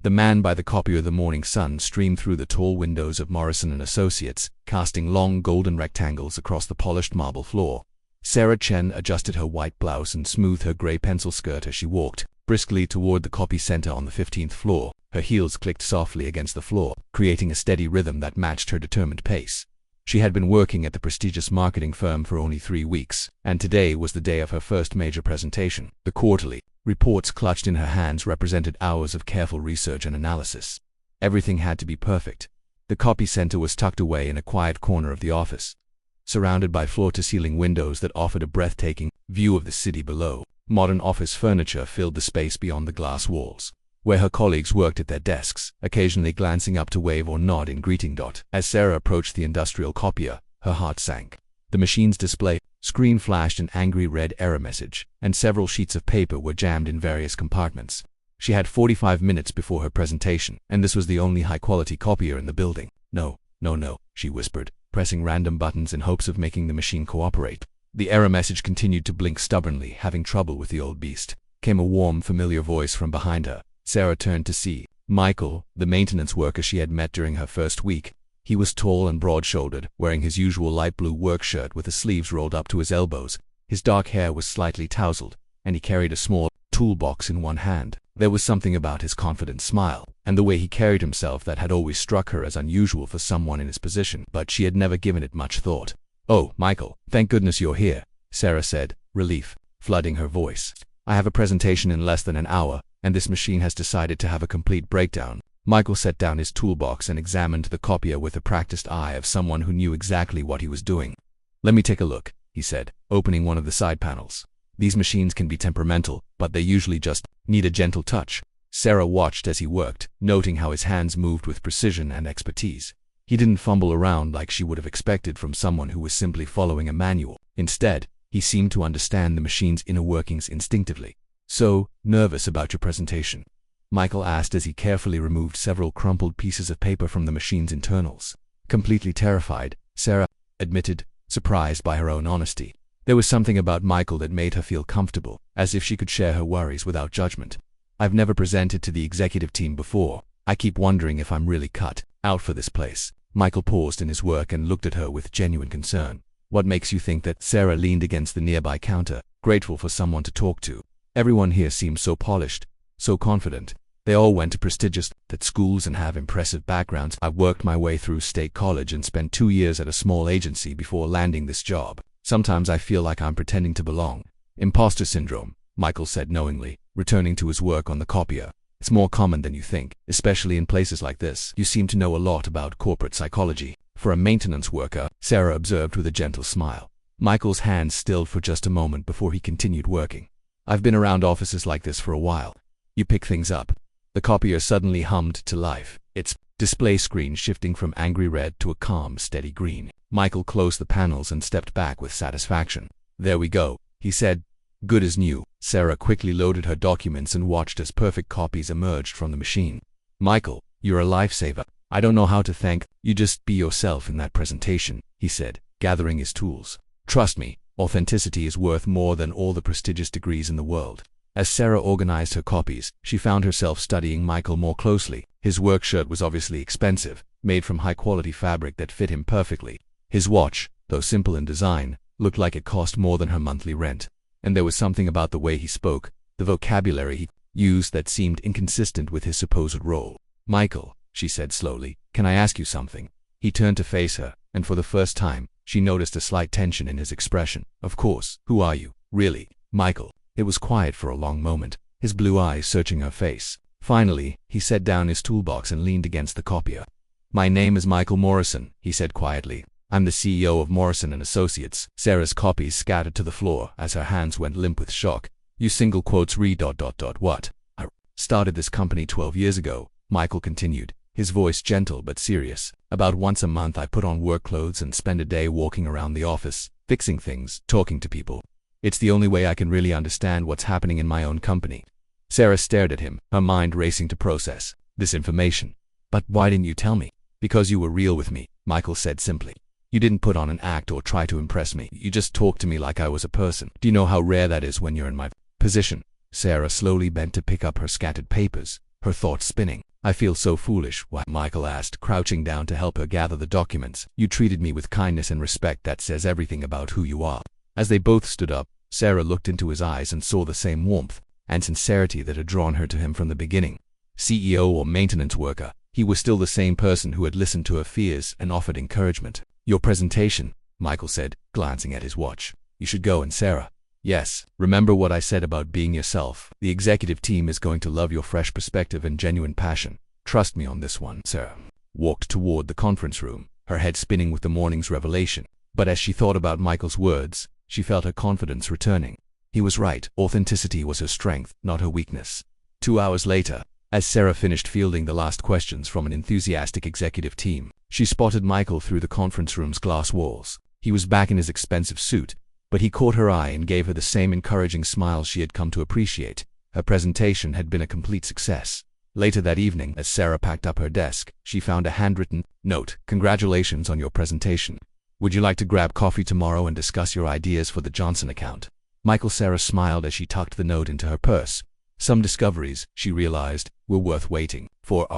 The man by the copier. The morning sun streamed through the tall windows of Morrison & Associates, casting long golden rectangles across the polished marble floor. Sarah Chen adjusted her white blouse and smoothed her gray pencil skirt as she walked briskly toward the copy center on the 15th floor. Her heels clicked softly against the floor, creating a steady rhythm that matched her determined pace. She had been working at the prestigious marketing firm for only 3 weeks, and today was the day of her first major presentation. The quarterly reports clutched in her hands represented hours of careful research and analysis. Everything had to be perfect. The copy center was tucked away in a quiet corner of the office, surrounded by floor-to-ceiling windows that offered a breathtaking view of the city below. Modern office furniture filled the space beyond the glass walls, where her colleagues worked at their desks, occasionally glancing up to wave or nod in greeting. As Sarah approached the industrial copier, her heart sank. The machine's display screen flashed an angry red error message, and several sheets of paper were jammed in various compartments. She had 45 minutes before her presentation, and this was the only high-quality copier in the building. No, she whispered, pressing random buttons in hopes of making the machine cooperate. The error message continued to blink stubbornly, having trouble with the old beast. Came a warm, familiar voice from behind her. Sarah turned to see Michael, the maintenance worker she had met during her first week. He was tall and broad-shouldered, wearing his usual light blue work shirt with the sleeves rolled up to his elbows. His dark hair was slightly tousled, and he carried a small toolbox in one hand. There was something about his confident smile and the way he carried himself that had always struck her as unusual for someone in his position, but she had never given it much thought. "Oh, Michael, thank goodness you're here," Sarah said, relief flooding her voice. "I have a presentation in less than an hour, and this machine has decided to have a complete breakdown." Michael set down his toolbox and examined the copier with the practiced eye of someone who knew exactly what he was doing. "Let me take a look," he said, opening one of the side panels. "These machines can be temperamental, but they usually just need a gentle touch." Sarah watched as he worked, noting how his hands moved with precision and expertise. He didn't fumble around like she would have expected from someone who was simply following a manual. Instead, he seemed to understand the machine's inner workings instinctively. "So, nervous about your presentation?" Michael asked as he carefully removed several crumpled pieces of paper from the machine's internals. "Completely terrified," Sarah admitted, surprised by her own honesty. There was something about Michael that made her feel comfortable, as if she could share her worries without judgment. "I've never presented to the executive team before. I keep wondering if I'm really cut out for this place." Michael paused in his work and looked at her with genuine concern. "What makes you think that?" Sarah leaned against the nearby counter, grateful for someone to talk to. "Everyone here seems so polished, so confident. They all went to prestigious schools and have impressive backgrounds. I've worked my way through state college and spent 2 years at a small agency before landing this job. Sometimes I feel like I'm pretending to belong." "Imposter syndrome," Michael said knowingly, returning to his work on the copier. "It's more common than you think, especially in places like this. You seem to know a lot about corporate psychology." "For a maintenance worker," Sarah observed with a gentle smile. Michael's hands stilled for just a moment before he continued working. "I've been around offices like this for a while. You pick things up." The copier suddenly hummed to life, its display screen shifting from angry red to a calm, steady green. Michael closed the panels and stepped back with satisfaction. "There we go," he said. "Good as new." Sarah quickly loaded her documents and watched as perfect copies emerged from the machine. "Michael, you're a lifesaver. I don't know how to thank you. Just be yourself in that presentation," he said, gathering his tools. "Trust me, authenticity is worth more than all the prestigious degrees in the world." As Sarah organized her copies, she found herself studying Michael more closely. His work shirt was obviously expensive, made from high-quality fabric that fit him perfectly. His watch, though simple in design, looked like it cost more than her monthly rent. And there was something about the way he spoke, the vocabulary he used, that seemed inconsistent with his supposed role. "Michael," she said slowly, "can I ask you something?" He turned to face her, and for the first time, she noticed a slight tension in his expression. "Of course. Who are you, really, Michael?" It was quiet for a long moment, his blue eyes searching her face. Finally, he set down his toolbox and leaned against the copier. "My name is Michael Morrison," he said quietly. "I'm the CEO of Morrison & Associates." Sarah's copies scattered to the floor as her hands went limp with shock. "You single quotes read ... What? I started this company 12 years ago," Michael continued, his voice gentle but serious. "About once a month I put on work clothes and spend a day walking around the office, fixing things, talking to people. It's the only way I can really understand what's happening in my own company." Sarah stared at him, her mind racing to process this information. "But why didn't you tell me?" "Because you were real with me," Michael said simply. "You didn't put on an act or try to impress me. You just talked to me like I was a person. Do you know how rare that is when you're in my position?" Sarah slowly bent to pick up her scattered papers, her thoughts spinning. I feel so foolish. Why? Michael asked, crouching down to help her gather the documents. You treated me with kindness and respect. That says everything about who you are. As they both stood up, Sarah looked into his eyes and saw the same warmth and sincerity that had drawn her to him from the beginning. CEO or maintenance worker, he was still the same person who had listened to her fears and offered encouragement. Your presentation, Michael said, glancing at his watch. You should go. And Sarah, yes, remember what I said about being yourself. The executive team is going to love your fresh perspective and genuine passion. Trust me on this one. Sarah walked toward the conference room, her head spinning with the morning's revelation. But as she thought about Michael's words, she felt her confidence returning. He was right. Authenticity was her strength, not her weakness. 2 hours later, as Sarah finished fielding the last questions from an enthusiastic executive team, she spotted Michael through the conference room's glass walls. He was back in his expensive suit, but he caught her eye and gave her the same encouraging smile she had come to appreciate. Her presentation had been a complete success. Later that evening, as Sarah packed up her desk, she found a handwritten note. Congratulations on your presentation. Would you like to grab coffee tomorrow and discuss your ideas for the Johnson account? Sarah smiled as she tucked the note into her purse. Some discoveries, she realized, were worth waiting for.